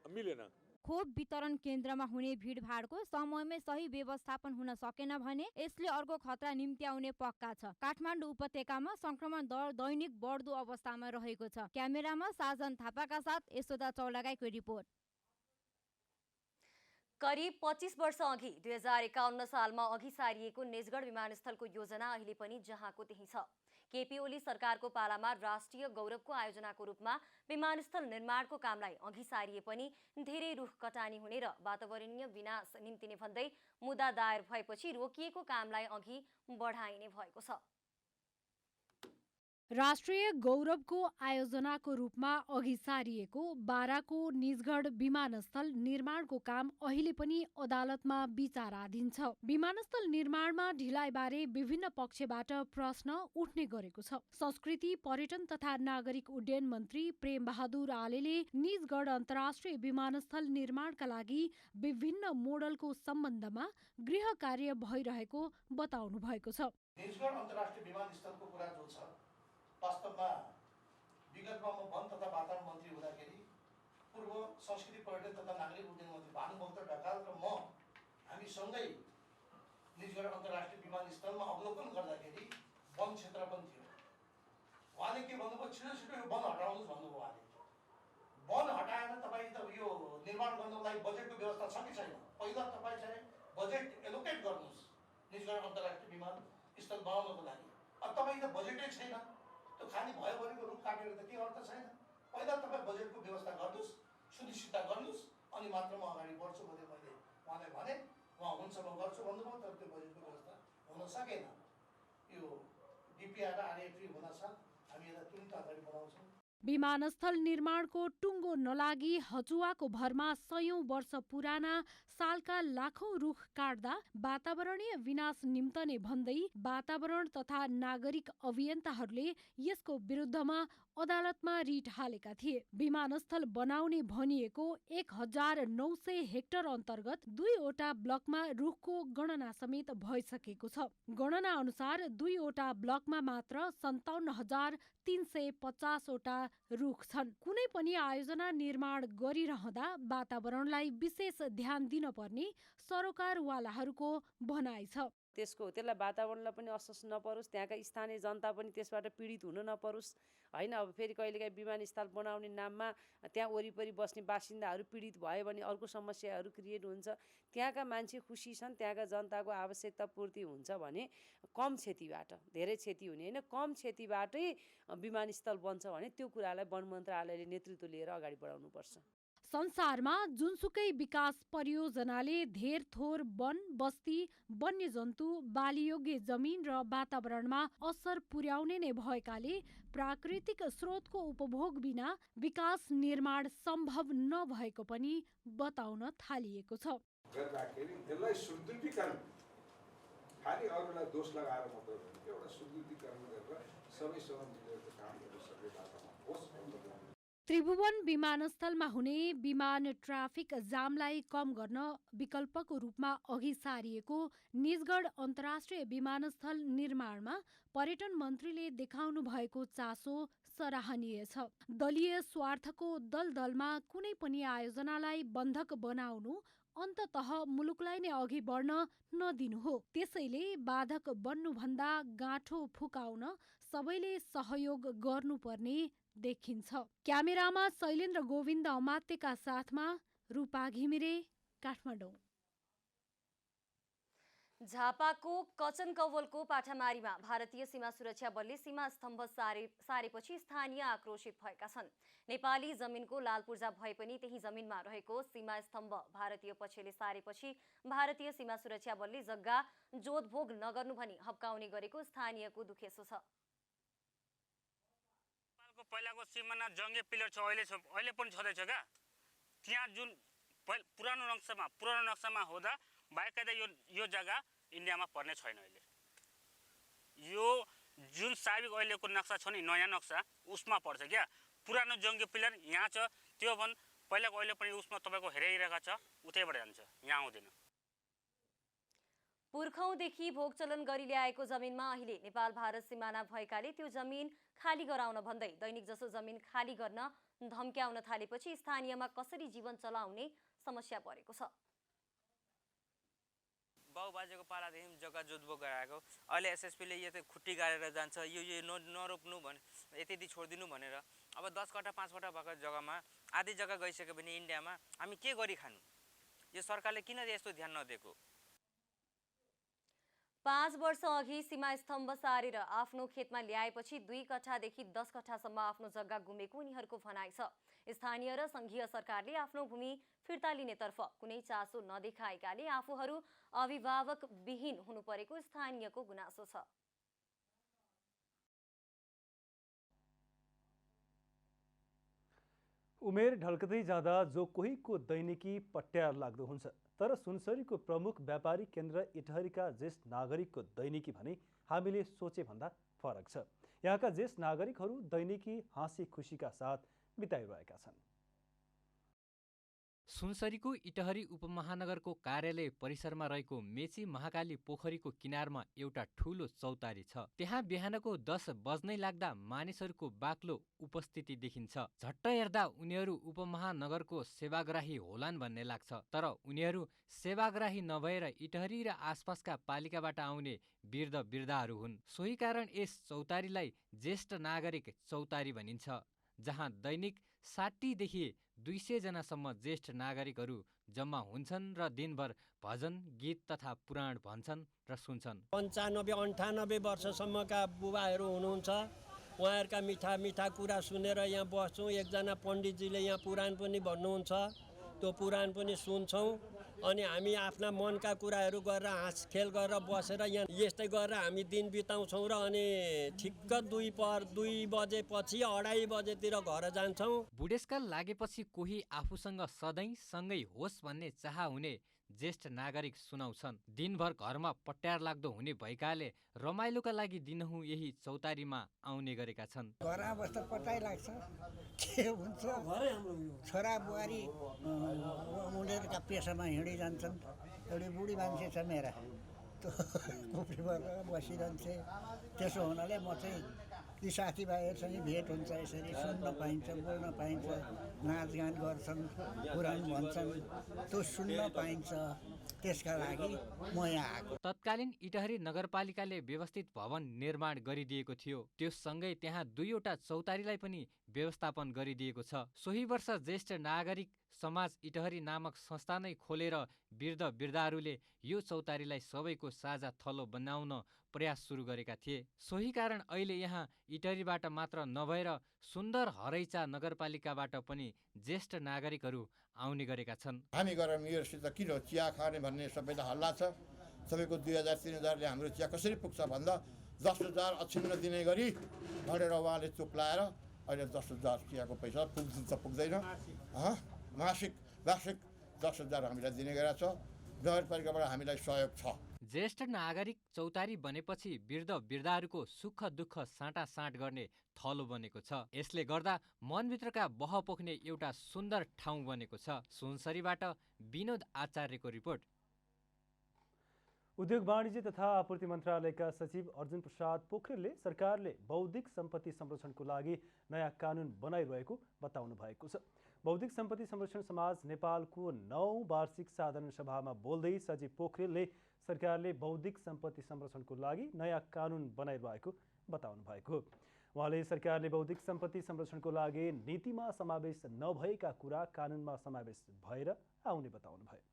मिलेन। खोप वितरण केन्द्रमा हुने भिडभाडको समयमै सही व्यवस्थापन हुन सकेन भने यसले अर्को खतरा निम्त्याउने पक्का छ। काठमाडौँ उपत्यकामा संक्रमण दर दैनिक बढ्दो अवस्थामा रहेको छ। क्यामेरामा साजन थापाका साथ यशोदा चौलागाईको रिपोर्ट। करिब 25 वर्ष अघि 2051 सालमा अघि सारिएको निजगढ विमानस्थलको योजना अहिले पनि जहाँको त्यही छ। केपी ओली सरकारको पालामा राष्ट्रिय गौरवको आयोजनाको रूपमा विमानस्थल निर्माणको कामलाई अघि सारिए पनि धेरै रुख कटानी हुने र वातावरणीय विनाश निम्तिने भन्दै मुद्दा दायर भएपछि रोकिएको कामलाई अघि बढाइने भएको छ। राष्ट्रिय गौरवको आयोजनाको रूपमा अघि सारिएको बाराको निजगढ विमानस्थल निर्माणको काम अहिले पनि अदालतमा विचाराधीन छ। विमानस्थल निर्माणमा ढिलाइबारे विभिन्न पक्षबाट प्रश्न उठ्ने गरेको छ। संस्कृति, पर्यटन तथा नागरिक उड्डयन मन्त्री प्रेम बहादुर आलेले निजगढ अन्तर्राष्ट्रिय विमानस्थल निर्माणका लागि विभिन्न मोडलको सम्बन्धमा गृह कार्य भइरहेको बताउनु भएको छ। निजगढ अन्तर्राष्ट्रिय विमानस्थलको कुरा जो छ, वास्तवमा विगतमा म वन तथा वातावरण मन्त्री हुँदाखेरि पूर्व संस्कृति, पर्यटन तथा नागरिक उड्डयन मन्त्री भानुभक्त ढकाल र म हामी सँगै निजगढ अन्तर्राष्ट्रिय विमानस्थलमा अवलोकन गर्दाखेरि वन क्षेत्र पनि थियो। उहाँले के भन्नुभयो, छिटो छिटो यो वन हटाउनुहोस् भन्नुभयो। उहाँले वन हटाएर तपाईँ त यो निर्माण गर्नको लागि बजेटको व्यवस्था छ कि छैन, पहिला तपाईँ चाहिँ बजेट एलोकेट गर्नुहोस् निजगढ अन्तर्राष्ट्रिय विमानस्थल बनाउनको लागि। अब तपाईँ त बजेटै छैन, त्यो खाली भयो भनेको रुख काटेर त के अर्थ छैन। पहिला तपाईँ बजेटको व्यवस्था गर्नुहोस्, सुनिश्चितता गर्नुहोस्, अनि मात्र म अगाडि बढ्छु भने मैले उहाँलाई भने। उहाँ हुन्छ म गर्छु भन्नुभयो, तर त्यो बजेटको व्यवस्था हुन सकेन। यो डिपिआर र आरएफई हुनासाथ हामी यसलाई तुरन्त अगाडि बढाउँछौँ। विमानस्थल निर्माणको टुङ्गो नलागी हचुवाको भरमा 100औं वर्ष पुराना सालका लाखौं रुख काट्दा वातावरणीय विनाश निम्तने भन्दै वातावरण तथा नागरिक अभियन्ताहरूले यसको विरुद्धमा अदालतमा रिट हालेका थिए। विमानस्थल बनाउने भनिएको 1900 हेक्टर अन्तर्गत 2वटा ब्लकमा रुखको गणना समेत भइसकेको छ। गणना अनुसार 2वटा ब्लकमा मात्र 57,350वटा रुख छन्। कुनै पनि आयोजना निर्माण गरिरहँदा वातावरणलाई विशेष ध्यान दिन पर्ने सरोकारवालाहरूको भनाइ छ। त्यसलाई वातावरणलाई पनि असर नपरोस्, त्यहाँका स्थानीय जनता पनि त्यसबाट पीडित हुन नपरोस् हैन। अब फेरि कहिलेकाहीँ विमानस्थल बनाउने नाममा त्यहाँ वरिपरि बस्ने बासिन्दाहरू पीडित भयो भने अर्को समस्याहरू क्रिएट हुन्छ। त्यहाँका मान्छे खुसी छन्, त्यहाँका जनताको आवश्यकता पूर्ति हुन्छ भने कम क्षतिबाट धेरै क्षति हुने हैन, कम क्षतिबाटै विमानस्थल बन्छ भने त्यो कुरालाई वन मन्त्रालयले नेतृत्व लिएर अगाडि बढाउनुपर्छ। संसारमा जुनसुकै विकास परियोजनाले धेर थोर वन, बस्ती, वन्यजन्तु, बालीयोग्य जमिन र वातावरणमा असर पुर्याउने नै भएकाले प्राकृतिक स्रोतको उपभोग बिना विकास निर्माण सम्भव नभएको पनि बताउन थालिएको छ। गर्दाखेरि त्यसलाई सुदृढीकरण, खालि अरूलाई दोष लगाएर मात्र होइन, एउटा सुदृढीकरण गरेर सबैसँग मिलेर काम गर्न सक्ने बाटोमा होस्। त्रिभुवन विमानस्थलमा हुने विमान ट्राफिक जामलाई कम गर्न विकल्पको रूपमा अघि सारिएको निजगढ अन्तर्राष्ट्रिय विमानस्थल निर्माणमा पर्यटन मन्त्रीले देखाउनु भएको चासो सराहनीय छ। दलीय स्वार्थको दलदलमा कुनै पनि आयोजनालाई बन्धक बनाउनु अन्ततः मुलुकलाई नै अघि बढ्न नदिनु हो। त्यसैले बाधक बन्नुभन्दा गाँठो फुकाउन सबैले सहयोग गर्नुपर्ने देखिन्छ। क्यामेरामा शैलेन्द्र गोविन्द अमात्यका साथमा रूपा घिमिरे, काठमाडौँ। झापाको कचन कवलको पाठामारीमा भारतीय सीमा सुरक्षा बलले सीमा स्तम्भ सारेपछि स्थानीय आक्रोशित भएका छन्। नेपाली जमिनको लालपूर्जा भए पनि त्यही जमिनमा रहेको सीमा स्तम्भ भारतीय पक्षले सारेपछि भारतीय सीमा सुरक्षा बलले जग्गा जोतभोग नगर्नु भनी हप्काउने गरेको स्थानीयको दुखेसो छ। पहिलाको सिमाना जङ्गे पिलर छ, अहिले पनि छँदैछ क्या। त्यहाँ जुन पुरानो नक्सामा हुँदा बाकायदा यो जग्गा इन्डियामा पर्ने छैन। अहिले यो जुन साबिक अहिलेको नक्सा छ नि, नयाँ नक्सा, उसमा पर्छ क्या। पुरानो जङ्गे पिलर यहाँ छ, त्यो भन् पहिलाको अहिले पनि उसमा तपाईँको हेराइरहेको छ, उतैबाट जान्छ, यहाँ आउँदैन। पुर्खौँदेखि भोगचलन गरी ल्याएको जमिनमा अहिले नेपाल भारत सिमाना भएकाले त्यो जमिन खाली गराउन भन्दै दैनिक जसो जमिन खाली गर्न धम्क्याउन थालेपछि स्थानीयमा कसरी जीवन चलाउने समस्या परेको छ। बाउबाजेको पालादेखि जग्गा जोतभोग गराएको, अहिले एसएसपीले यो खुट्टी गाडेर जान्छ, यो नरोप्नु भने यति छोडिदिनु भनेर। अब 10 कट्ठा 5 कट्ठा भएको जग्गामा आधी जग्गा गइसक्यो भने इन्डियामा हामी के गरी खानु? यो सरकारले किन यस्तो ध्यान नदिएको? 5 वर्ष अघि सीमा स्तम्भ सारेर आफ्नो खेतमा ल्याएपछि 2 कट्ठादेखि 10 कट्ठासम्म आफ्नो जग्गा गुमेको उनीहरूको भनाइ छ। स्थानीय र संघीय सरकारले आफ्नो भूमि फिर्ता लिनेतर्फ कुनै चासो नदेखाएकाले आफूहरू अभिभावक विहीन हुनु परेको स्थानीयको गुनासो छ। उमेर ढल्कदै जाँदा जो कोहीको दैनिकी पट्यार लाग्दो हुन्छ, तर सुनसरीको प्रमुख व्यापारिक केन्द्र इटहरीका ज्येष्ठ नागरिकको दैनिकी भने हामीले सोचे भन्दा फरक छ। यहाँका ज्येष्ठ नागरिकहरू दैनिकी हाँसी खुसीका साथ बिताइरहेका छन्। सुनसरीको इटहरी उपमहानगरको कार्यालय परिसरमा रहेको मेची महाकाली पोखरीको किनारमा एउटा ठूलो चौतारी छ। त्यहाँ बिहानको 10 बज्नै लाग्दा मानिसहरूको बाक्लो उपस्थिति देखिन्छ। झट्ट हेर्दा उनीहरू उपमहानगरको सेवाग्राही होलान् भन्ने लाग्छ, तर उनीहरू सेवाग्राही नभएर इटहरी र आसपासका पालिकाबाट आउने वृद्ध वृद्धाहरू हुन्। सोही कारण यस चौतारीलाई ज्येष्ठ नागरिक चौतारी भनिन्छ, जहाँ दैनिक 60 देखि 200 जनासम्म ज्येष्ठ नागरिकहरू जम्मा हुन्छन् र दिनभर भजन गीत तथा पुराण भन्छन् र सुन्छन्। 95-98 वर्षसम्मका बुबाहरू हुनुहुन्छ, उहाँहरूका मिठा मिठा कुरा सुनेर यहाँ बस्छौँ। एकजना पण्डितजीले यहाँ पुराण पनि भन्नुहुन्छ, त्यो पुराण पनि सुन्छौँ। अनि हामी आफ्ना मनका कुराहरू गरेर हाँसखेल गरेर बसेर यहाँ यस्तै गरेर हामी दिन बिताउँछौँ र अनि ठिक्क 2 बजेपछि 2:30 बजेतिर घर जान्छौँ। बुढेसकाल लागेपछि कोही आफूसँग सधैँ सँगै होस् भन्ने चाह हुने ज्येष्ठ नागरिक सुनाउँछन्। दिनभर घरमा पट्यार लाग्दो हुने भएकाले रमाइलोका लागि दिनहुँ यही चौतारीमा आउने गरेका छन्। घरमा बस्दा पटाइ लाग्छ, के हुन्छ, छोरा बुहारी उनीहरूका पेसामा हिँडिरहन्छन्। एउटी बुढी मान्छे छ मेरा, त्यो कोपरीबाट बसिरहन्छे। त्यसो हुनाले म चाहिँ ती साथीभाइहरूसँग भेट हुन्छ, यसरी सुन्न पाइन्छ, बोल्न पाइन्छ, नाचगान गर्छन्, पुराण भन्छन्, त्यो सुन्न पाइन्छ। त्यसका लागि म यहाँ आएको। तत्कालीन इटहरी नगरपालिकाले व्यवस्थित भवन निर्माण गरिदिएको थियो। त्यो सँगै त्यहाँ 2वटा चौतारीलाई पनि व्यवस्थापन गरिदिएको छ। सोही वर्ष ज्येष्ठ नागरिक समाज इटहरी नामक संस्था नै खोलेर वृद्ध वृद्धाहरूले यो चौतारीलाई सबैको साझा थलो बनाउन प्रयास सुरु गरेका थिए। सोही कारण अहिले यहाँ इटहरीबाट मात्र नभएर सुन्दर हरैचा नगरपालिकाबाट पनि ज्येष्ठ नागरिकहरू आउने गरेका छन्। हामी गएर मेयरसित किन चिया खाने भन्ने सबैलाई हल्ला छ। सबैको 2000-3000ले हाम्रो चिया कसरी पुग्छ भन्दा 10,000 अछिन्न दिने गरी भनेर उहाँले चुप लाएर अहिले 10,000 चियाको पैसा पुग्दैन। मासिक 10,000 हामीलाई दिने गरेको छ। नगरपालिकाबाट हामीलाई सहयोग छ। ज्येष्ठ नागरिक चौतारी बनेपछि वृद्ध वृद्धाहरूको सुख दुःख साँटासाँट गर्ने थलो बनेको छ। यसले गर्दा मनभित्रका बह पोख्ने एउटा सुन्दर ठाउँ बनेको छ। सुनसरीबाट विनोद आचार्यको रिपोर्ट। उद्योग वाणिज्य तथा आपूर्ति मन्त्रालयका सचिव अर्जुन प्रसाद पोखरेलले सरकारले बौद्धिक सम्पत्ति संरक्षणको लागि नयाँ कानुन बनाइरहेको बताउनु भएको छ। बौद्धिक सम्पत्ति संरक्षण समाज नेपालको 9औं वार्षिक साधारण सभामा बोल्दै सचिव पोखरेलले सरकारले बौद्धिक सम्पत्ति संरक्षणको लागि नयाँ कानुन बनाइरहेको बताउनु भएको। उहाँले सरकारले बौद्धिक सम्पत्ति संरक्षणको लागि नीतिमा समावेश नभएका कुरा कानुनमा समावेश भएर आउने बताउनु भयो।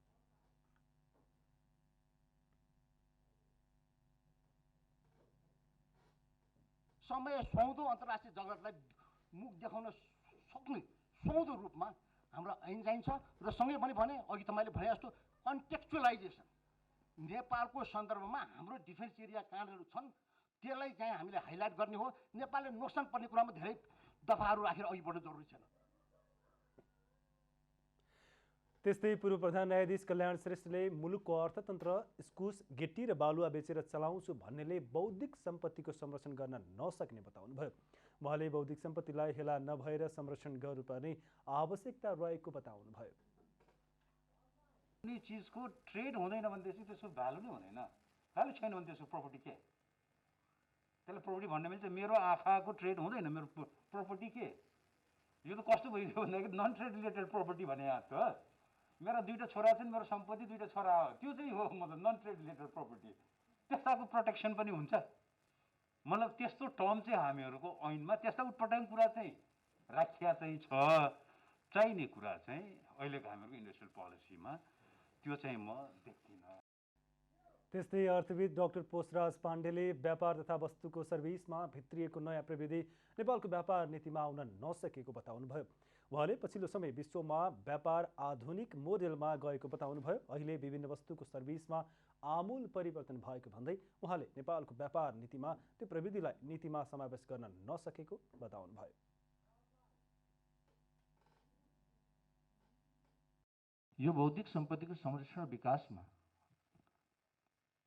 समय सुहाउँदो अन्तर्राष्ट्रिय जगतलाई मुख देखाउन सक्ने सुहाउँदो रूपमा हाम्रो ऐन चाहिन्छ र सँगै पनि भने अघि तपाईँले भने जस्तो कन्टेक्चुअलाइजेसन नेपालको सन्दर्भमा हाम्रो डिफेन्स एरिया कहाँहरू छन् त्यसलाई चाहिँ हामीले हाइलाइट गर्ने हो। नेपालले नोक्सान पर्ने कुरामा धेरै दफाहरू राखेर अघि बढ्नु जरुरी छैन। त्यस्तै पूर्व प्रधान न्यायाधीश कल्याण श्रेष्ठले मुलुकको अर्थतन्त्र इस्कुस गिट्टी र बालुवा बेचेर चलाउँछु भन्नेले बौद्धिक सम्पत्तिको संरक्षण गर्न नसक्ने बताउनुभयो। उहाँले बौद्धिक सम्पत्तिलाई हेला नभएर संरक्षण गर्नुपर्ने आवश्यकता रहेको बताउनुभयो। कुनै चिजको ट्रेड हुँदैन भनेपछि त्यसको भ्यालु नै हुँदैन। भ्यालु छैन भने त्यसको प्रपर्टी के? त्यसलाई प्रपर्टी भन्ने भने चाहिँ मेरो आँखाको ट्रेड हुँदैन, मेरो प्रपर्टी के? यो त कस्तो भइदियो भन्दाखेरि नन ट्रेड रिलेटेड प्रपर्टी भने जस्तो हो। मेरा 2टा छोरा छन्, मेरो सम्पत्ति 2टा छोरा हो, त्यो चाहिँ हो मतलब नन ट्रेड रिलेटेड प्रपर्टी। त्यस्ताको प्रोटेक्सन पनि हुन्छ। मतलब त्यस्तो टर्म चाहिँ हामीहरूको ऐनमा त्यस्ता उटपटाङ कुरा चाहिँ राखिया चाहिँ छ। चाहिने कुरा चाहिँ अहिलेको हामीहरूको इन्डस्ट्रियल पोलिसीमा त्यो चाहिँ म देख्दिनँ। त्यस्तै अर्थविद डाक्टर पोषराज पाण्डेले व्यापार तथा वस्तुको सर्भिसमा भित्रिएको नयाँ प्रविधि नेपालको व्यापार नीतिमा आउन नसकेको बताउनुभयो। उहाँले पछिल्लो समय विश्वमा व्यापार आधुनिक मोडेलमा गएको बताउनुभयो। अहिले विभिन्न वस्तुको सर्भिसमा आमूल परिवर्तन भएको भन्दै उहाँले नेपालको व्यापार नीतिमा त्यो प्रविधिलाई नीतिमा समावेश गर्न नसकेको बताउनुभयो। यो बौद्धिक सम्पत्तिको संरक्षण र विकासमा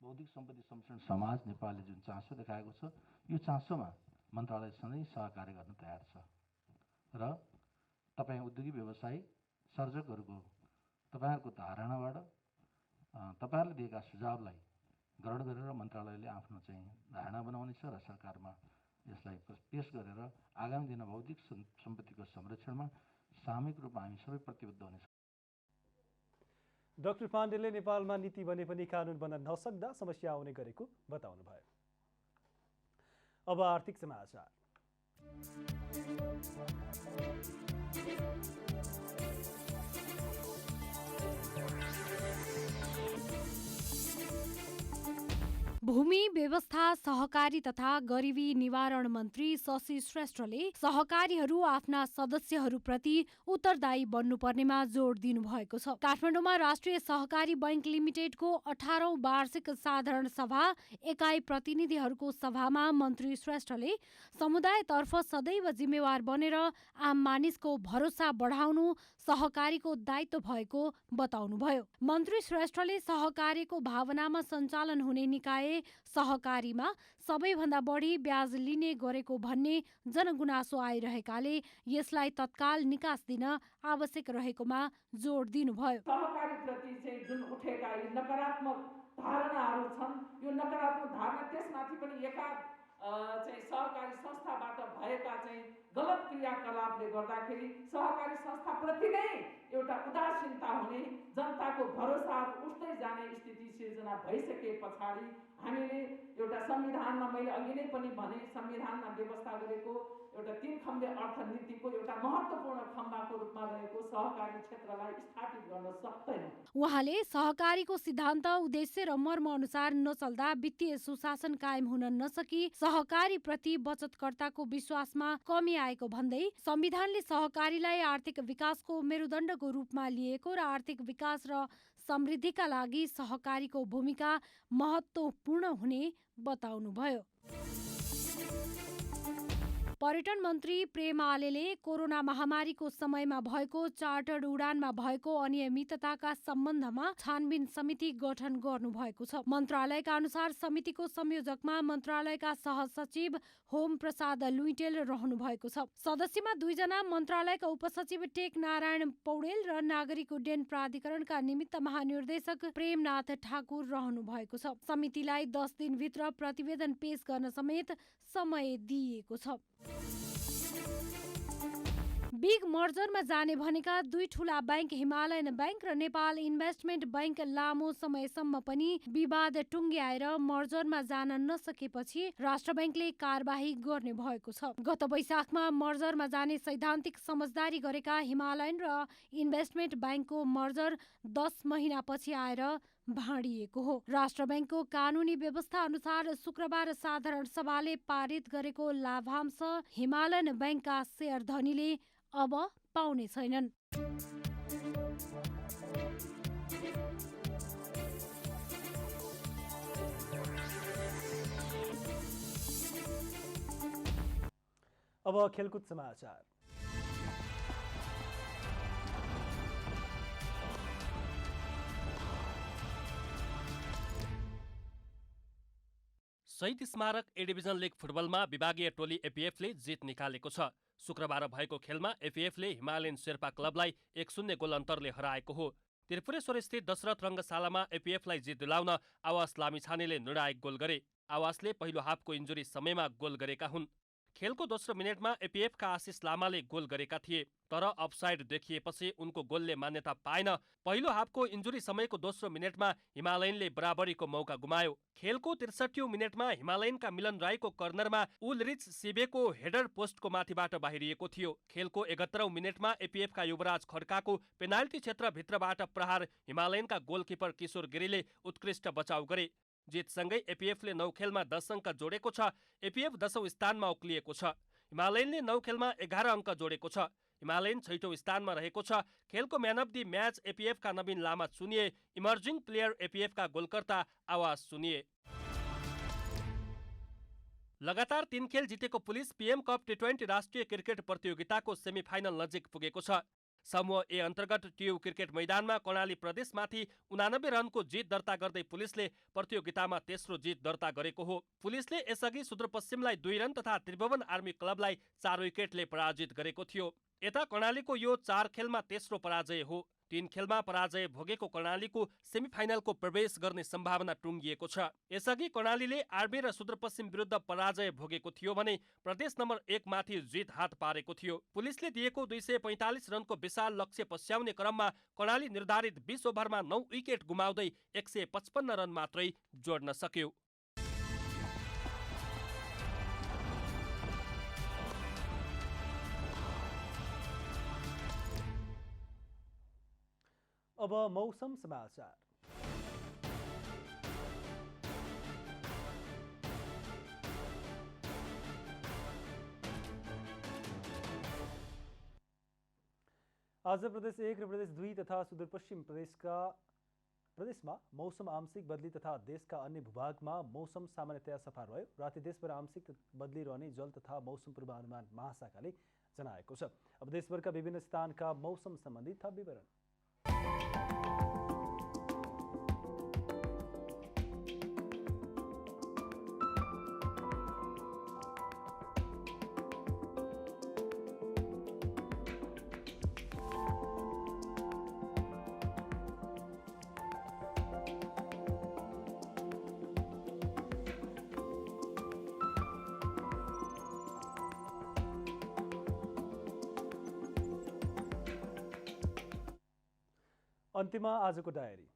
बौद्धिक सम्पत्ति संरक्षण समाज नेपालले जुन चासो देखाएको छ, यो चासोमा मन्त्रालय सधैँ सहकार्य गर्न तयार छ र तपाईँ उद्योगी व्यवसायी सर्जकहरूको तपाईँहरूको धारणाबाट तपाईँहरूले दिएका सुझावलाई ग्रहण गरेर मन्त्रालयले आफ्नो चाहिँ धारणा बनाउनेछ र सरकारमा यसलाई पेश गरेर आगामी दिनमा बौद्धिक सम्पत्तिको संरक्षणमा सामूहिक रूपमा हामी सबै प्रतिबद्ध हुनेछौँ। डाक्टर पाण्डेले नेपालमा नीति बने पनि कानुन बन्न नसक्दा समस्या आउने गरेको बताउनुभयो। अब आर्थिक समाचार। भूमि व्यवस्था सहकारी तथा गरिबी निवारण मन्त्री शशि श्रेष्ठले सहकारीहरू आफ्ना सदस्यहरूप्रति उत्तरदायी बन्नुपर्नेमा जोड दिनुभएको छ। काठमाडौँमा राष्ट्रिय सहकारी बैंक लिमिटेडको 18औं वार्षिक साधारण सभा एकाइ प्रतिनिधिहरूको सभामा मन्त्री श्रेष्ठले समुदायतर्फ सदैव जिम्मेवार बनेर आम मानिसको भरोसा बढाउनु सहकारीको दायित्व भएको बताउनुभयो। मन्त्री श्रेष्ठले सहकारीको भावनामा सञ्चालन हुने निकाय सहकारीमा सबैभन्दा बढी ब्याज लिने गरेको भन्ने जनगुनासो आइरहेकाले यसलाई तत्काल निकास दिन आवश्यक रहेकोमा जोड दिनुभयो। सहकारीप्रति चाहिँ जुन उठेका यी नकारात्मक धारणाहरू छन्, यो नकारात्मक धारणा त्यसमाथि पनि एकाध चाहिँ सहकारी संस्थाबाट भएका चाहिँ गलत क्रियाकलापले गर्दाखेरि सहकारी संस्थाप्रति नै एउटा उदासीनता हुने, जनताको भरोसाहरू उठ्दै जाने स्थिति सिर्जना भइसके पछाडि हामीले एउटा संविधानमा, मैले अघि नै पनि भने, संविधानमा व्यवस्था गरेको एउटा 3 खम्बे अर्थनीतिको एउटा महत्त्वपूर्ण खम्बाको रूपमा रहेको सहकारी क्षेत्रलाई स्थापित गर्न सक्दैन। उहाँले सहकारीको सिद्धान्त, उद्देश्य र मर्म अनुसार नचल्दा वित्तीय सुशासन कायम हुन नसकी सहकारी प्रति बचतकर्ताको विश्वासमा कमी आएको भन्दै संविधानले सहकारीलाई आर्थिक विकासको मेरुदण्डको रूपमा लिएको र आर्थिक विकास र समृद्धिका लागि सहकारीको भूमिका महत्त्वपूर्ण हुने बताउनुभयो। पर्यटन मन्त्री प्रेम आलेले कोरोना महामारीको समयमा भएको चार्टर्ड उडानमा भएको अनियमितताका सम्बन्धमा छानबिन समिति गठन गर्नुभएको छ। मन्त्रालयका अनुसार समितिको संयोजकमा मन्त्रालयका सहसचिव होम प्रसाद लुइटेल रहनु भएको छ। सदस्यमा 2 जना मन्त्रालयका उपसचिव टेक नारायण पौडेल र नागरिक उड्डयन प्राधिकरणका निमित्त महानिर्देशक प्रेमनाथ ठाकुर रहनु भएको छ। समितिलाई 10 दिनभित्र प्रतिवेदन पेश गर्न समेत समय दिइएको छ। बिग मर्जरमा जाने भनेका 2 ठूला बैंक हिमालयन बैंक र नेपाल इन्भेस्टमेन्ट बैंक लामो समयसम्म पनि विवाद टुङ्ग्याएर मर्जरमा जान नसकेपछि राष्ट्र बैंकले कारबाही गर्ने भएको छ। गत वैशाखमा मर्जरमा जाने सैद्धान्तिक समझदारी गरेका हिमालयन र इन्भेस्टमेन्ट बैंकको मर्जर 10 महिनापछि आएर भाँडिएको हो। राष्ट्र बैंकको कानुनी व्यवस्था अनुसार शुक्रबार साधारण सभाले पारित गरेको लाभांश हिमालयन बैंकका शेयर धनीले अब पाउने छैनन्। अब खेलकुद समाचार। शहीद स्मारक ए डिभिजन लिग फुटबलमा विभागीय टोली एपीएफले जित निकालेको छ। शुक्रबार भएको खेलमा एपीएफले हिमालयन शेर्पा क्लबलाई 1-0 गोल अन्तरले हराएको हो। त्रिपुरेश्वरस्थित दशरथ रङ्गशालामा एपीएफलाई जित दिलाउन आवास लामिछानेले निर्णायक गोल गरे। आवासले पहिलो हाफको इन्जुरी समयमा गोल गरेका हुन्। खेलको दोस्रो मिनेटमा एपीएफका आशिष लामाले गोल गरेका थिए, तर अफसाइड देखिएपछि उनको गोलले मान्यता पाएन। पहिलो हाफको इन्जुरी समयको दोस्रो मिनेटमा हिमालयनले बराबरीको मौका गुमायो। खेलको 63औं मिनेटमा हिमालयनका मिलन राईको कर्नरमा उलरिच सिबेको हेडर पोस्टको माथिबाट बाहिरिएको थियो। खेलको 71औं मिनेटमा एपीएफका युवराज खड्काको पेनाल्टी क्षेत्रभित्रबाट प्रहार हिमालयनका गोलकिपर किशोर गिरीले उत्कृष्ट बचाउ गरे। जितसँगै एपीएफले 9 खेलमा 10 अङ्क जोडेको छ। एपीएफ 10औं स्थानमा उक्लिएको छ। हिमालयनले 9 खेलमा 11 अङ्क जोडेको छ। हिमालयन 6औं स्थानमा रहेको छ। खेलको म्यान अफ दि म्याच एपीएफका नवीन लामा चुनिए। इमर्जिङ प्लेयर एपीएफका गोलकर्ता आवाज सुनिए। लगातार 3 खेल जितेको पुलिस पीएम कप टी20 राष्ट्रिय क्रिकेट प्रतियोगिताको सेमिफाइनल नजिक पुगेको छ। समूह ए अन्तर्गत ट्युब क्रिकेट मैदानमा कर्णाली प्रदेशमाथि 89 रनको जित दर्ता गर्दै पुलिसले प्रतियोगितामा तेस्रो जित दर्ता गरेको हो। पुलिसले यसअघि सुदूरपश्चिमलाई 2 रन तथा त्रिभुवन आर्मी क्लबलाई 4 विकेटले पराजित गरेको थियो। यता कर्णालीको यो 4 खेलमा तेस्रो पराजय हो। 3 खेलमा पराजय भोगेको कर्णालीको सेमिफाइनलको प्रवेश गर्ने सम्भावना टुङ्गिएको छ। यसअघि कर्णालीले आर्मी र सुदूरपश्चिम विरुद्ध पराजय भोगेको थियो भने प्रदेश नम्बर 1 माथि जित हात पारेको थियो। पुलिसले दिएको 245 रनको विशाल लक्ष्य पस्याउने क्रममा कर्णाली निर्धारित 20 ओभरमा 9 विकेट गुमाउँदै 155 रन मात्रै जोड्न सक्यो। अब मौसम समाचार। आज प्रदेश 1 र प्रदेश 2 तथा सुदूरपश्चिम प्रदेशमा मौसम आंशिक बदली तथा देशका अन्य भूभागमा मौसम सामान्यतया सफा रह्यो। राति देशभर आंशिक बदली रहने जल तथा मौसम पूर्वानुमान महाशाखाले जनाएको छ। अब देशभरका विभिन्न स्थानका मौसम सम्बन्धी थप विवरण। अन्त्यमा आजको डायरी।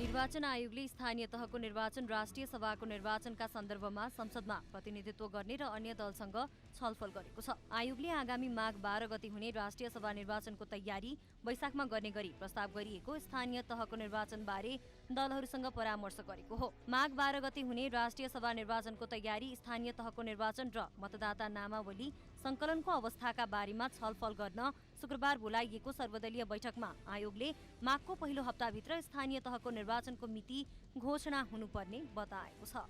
निर्वाचन आयोगले स्थानीय तहको निर्वाचन राष्ट्रिय सभाको निर्वाचनका सन्दर्भमा संसदमा प्रतिनिधित्व गर्ने र अन्य दलसँग छलफल गरेको छ। आयोगले आगामी माघ 12 गते हुने राष्ट्रिय सभा निर्वाचनको तयारी वैशाखमा गर्ने गरी प्रस्ताव गरिएको स्थानीय तहको निर्वाचनबारे दलहरूसँग परामर्श गरेको हो। माघ 12 गते हुने राष्ट्रिय सभा निर्वाचनको तयारी, स्थानीय तहको निर्वाचन र मतदाता नामावली संकलनको अवस्थाका बारेमा छलफल गर्न शुक्रबार बोलाइएको सर्वदलीय बैठकमा आयोगले माघको पहिलो हप्ताभित्र स्थानीय तहको निर्वाचनको मिति घोषणा हुनुपर्ने बताएको छ।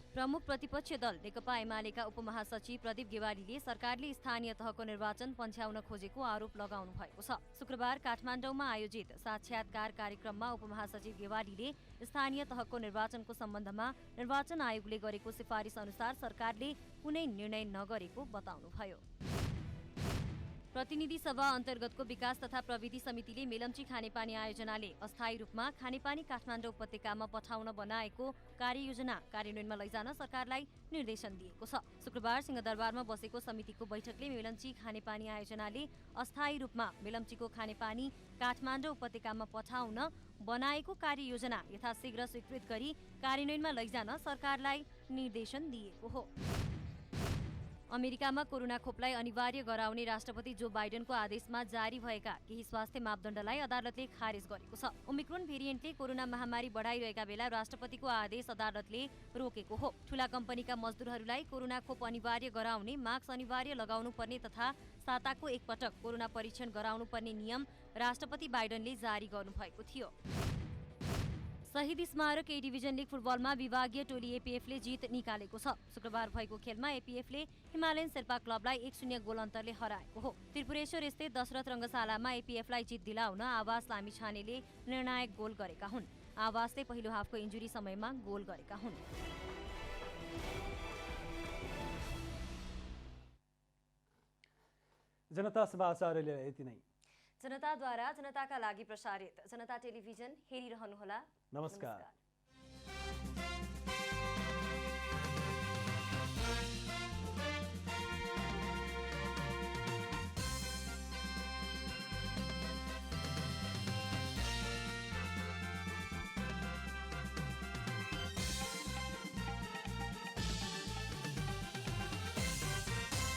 प्रमुख प्रतिपक्ष दल नेकपा एमालेका उपमहासचिव प्रदीप गेवालीले सरकारले स्थानीय तहको निर्वाचन पन्छ्याउन खोजेको आरोप लगाउनु भएको छ। शुक्रबार काठमाडौँमा आयोजित साक्षात्कार कार्यक्रममा उपमहासचिव गेवालीले स्थानीय तहको निर्वाचनको सम्बन्धमा निर्वाचन आयोगले गरेको सिफारिस अनुसार सरकारले कुनै निर्णय नगरेको बताउनुभयो। प्रतिनिधि सभा अन्तर्गतको विकास तथा प्रविधि समितिले मेलम्ची खानेपानी आयोजनाले अस्थायी रूपमा खानेपानी काठमाडौँ उपत्यकामा पठाउन बनाएको कार्ययोजना कार्यान्वयनमा लैजान सरकारलाई निर्देशन दिएको छ। शुक्रबार सिंहदरबारमा बसेको समितिको बैठकले मेलम्ची खानेपानी आयोजनाले अस्थायी रूपमा मेलम्चीको खानेपानी काठमाडौँ उपत्यकामा पठाउन बनाएको कार्ययोजना यथाशीघ्र स्वीकृत गरी कार्यान्वयनमा लैजान सरकारलाई निर्देशन दिएको हो। अमेरिकामा कोरोना खोपलाई अनिवार्य गराउने राष्ट्रपति जो बाइडेनको आदेशमा जारी भएका केही स्वास्थ्य मापदण्डलाई अदालतले खारेज गरेको छ। ओमिक्रोन भेरिएन्टले कोरोना महामारी बढाइरहेका बेला राष्ट्रपतिको आदेश अदालतले रोकेको हो। ठूला कम्पनीका मजदुरहरूलाई कोरोना खोप अनिवार्य गराउने, मास्क अनिवार्य लगाउनु पर्ने तथा साताको एकपटक कोरोना परीक्षण गराउनु पर्ने नियम राष्ट्रपति बाइडेनले जारी गर्नुभएको थियो। शहीद स्मारक ए डिभिजन लिग फुटबलमा विभागीय टोली एपीएफले जित निकालेको छ। शुक्रबार भएको खेलमा एपीएफले हिमालयन शेर्पा क्लबलाई 1-0 गोल अन्तरले हराएको हो। त्रिपुरेश्वर स्थित दशरथ रङ्गशालामा एपीएफलाई जित दिलाउन आवास लामिछानेले निर्णायक गोल गरेका हुन्। आवासले पहिलो हाफको इन्जुरी समयमा गोल गरेका हुन्। जनता समाचार यति नै। जनताद्वारा जनताका लागि प्रसारित जनता टेलिभिजन हेरिरहनुहोला। नमस्कार।